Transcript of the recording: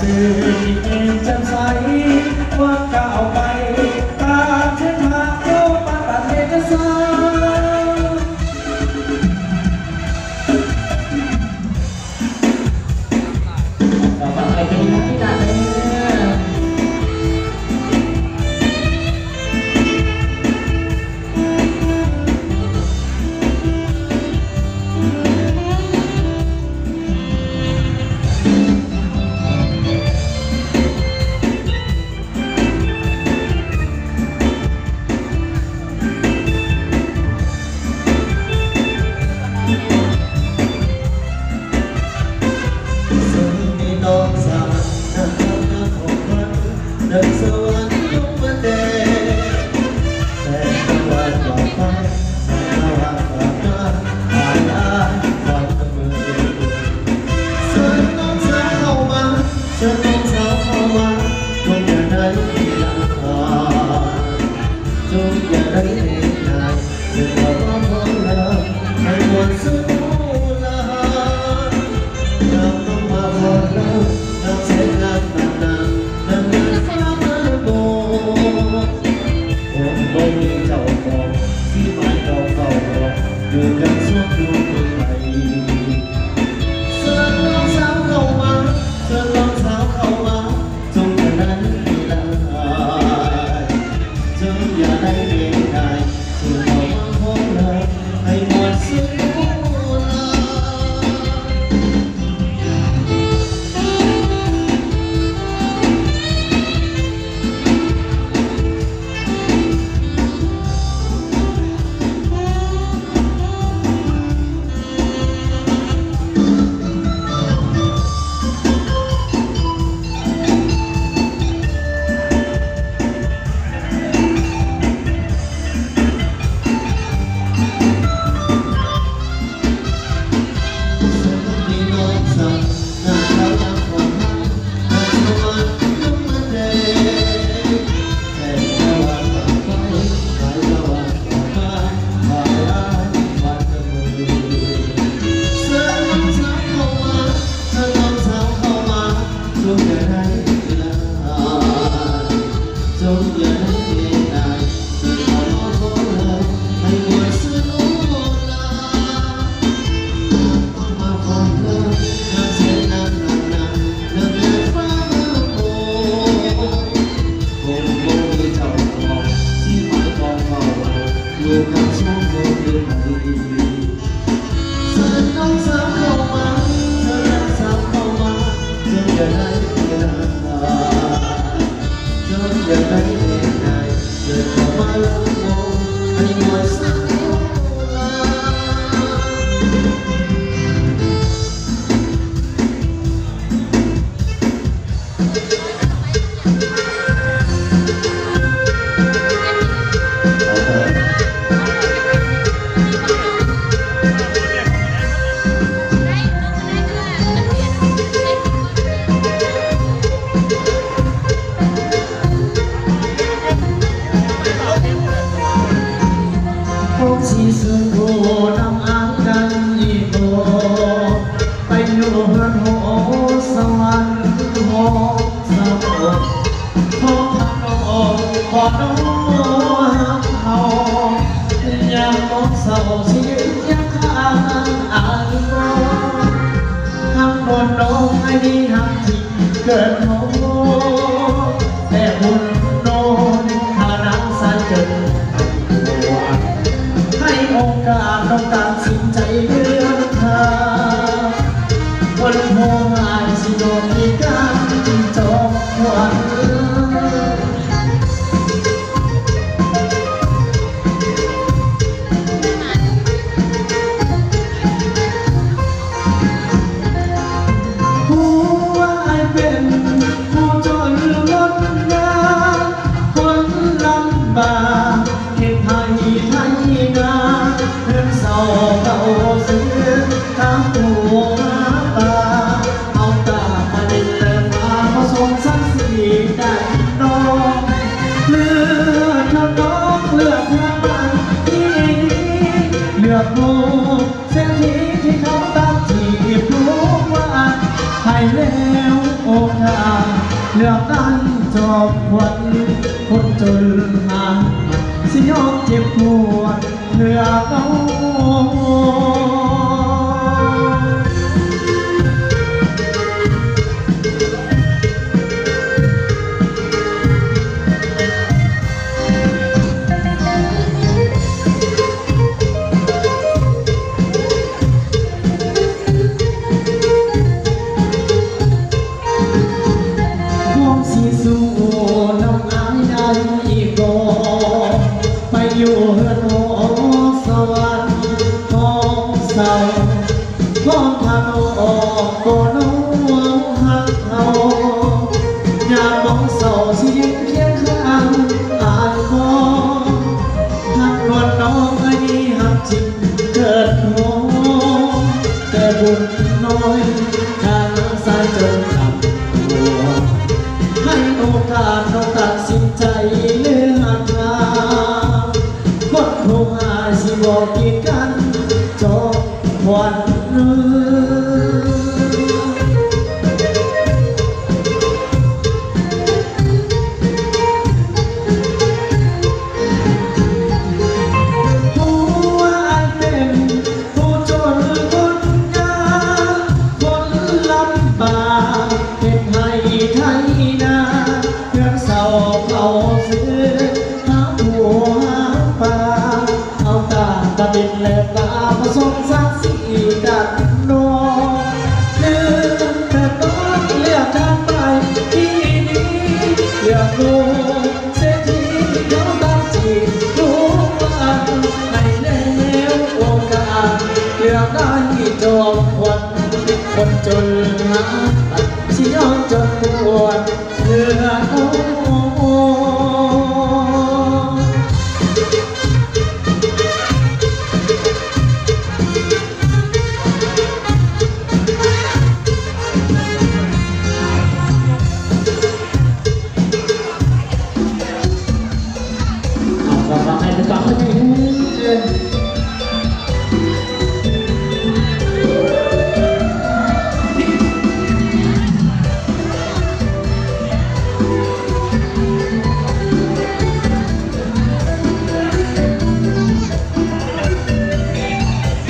ตื่นเย็นแจ่มใสว่าก้าวไปตามเส้นทางโลกมาตัดเอกสารต่อไปเป็นนักที่ด่าเลยดังสวรรค์ลงมาแดงแต่ตะวันออกไปแสงตะวันออกมาผ่านลายวันละมือเชิญน้องสาวเข้ามาเชิญน้องสาวเข้ามาจงอย่าได้เวลาจงอย่าได้เหนื่อยหน่ายเรื่องราวของเราให้หมดสิ้นลาเราต้องมาพบเราเราเสียงานนานๆนานๆไม่มีเจ้าของที่หมายเราเฝ้ารออยู่กันสุขอยู่เมืองไทยเชิญน้องสาวเข้ามาเชิญน้องสาวเข้ามาจงอย่าได้เวลาจงอย่าได้เวลาจงเข้ามาพบเราให้หมดสิ้นอยู่กับช่วงโมเดลดีเชิญน้องสาวเข้ามาเชิญน้องสาวเข้ามาจงอย่าได้เวลาจงอย่าได้เหนื่อยหน่ายเดินเข้ามาแล้วมองให้หมดสิ้นลาที่สุดโบน้ำอ่างกันอีโบไปอยู่เฮือนโหสวรรค์โหสะบดท้องทางน้องพอน้องเขายังมองเศร้าชีวิตยังข้างอ่างโบทั้งบนน้องให้ดีทางที่เกิดโหแต่บุญโน้นทานังสันเจนให้โอกาสต้องการสิ้นใจเดือนทางคนโหหายสิโดนมีการจบวันผู้ว่าเป็นผู้จนล้นนาคนลำบากเห็นไทยนาเรื่องเศร้าเก่าซึ้งทางตัวตาเอาตามาเดินแต่มาผสมสักสีได้น้องเลือดน้องเลือดน้ำที่เลือดลูกเส้นที่เขาตามจีบรู้ว่าให้แล้วโอกาส ลือกได้จบวันคนจนหาสิยอมเจ็บปวดเพื่อเขา พร้อมสิสู้น้ำอายได้บ่ไปอยู่เฮือนหอสวรรค์ท้องเศร้าพร้อมทางออกก็น้องหักเขาอยากมองเศร้าสิยืนเคียงข้างอายบ่หักนวลน้องไอ้นี่หักจริงเกิดหอแต่บุญน้อยทางสายจนขับหัว ให้โอกาสน้องตัดสินใจเลือกทางคนคงหาสิบอกกีดกันจบวันนึงหัวอายเป็นผู้จนคนยากคนลำบากเป็นให้ไทยนา เพื่อนเศร้าเขาซื้อหาหัวหาปลาเอาตาตะบินและปลาผสมสักสีกันนองลืมแต่ต้องเลือกทางไปที่นี้เลือกลงเสียทีเขาตั้งจิตรู้ว่าให้แล้วโอกาสเลือกได้จบวันคนจนหาตัดสิยอมจนปวด เลือดโอ้โอ้เอาความรักให้ทุกคน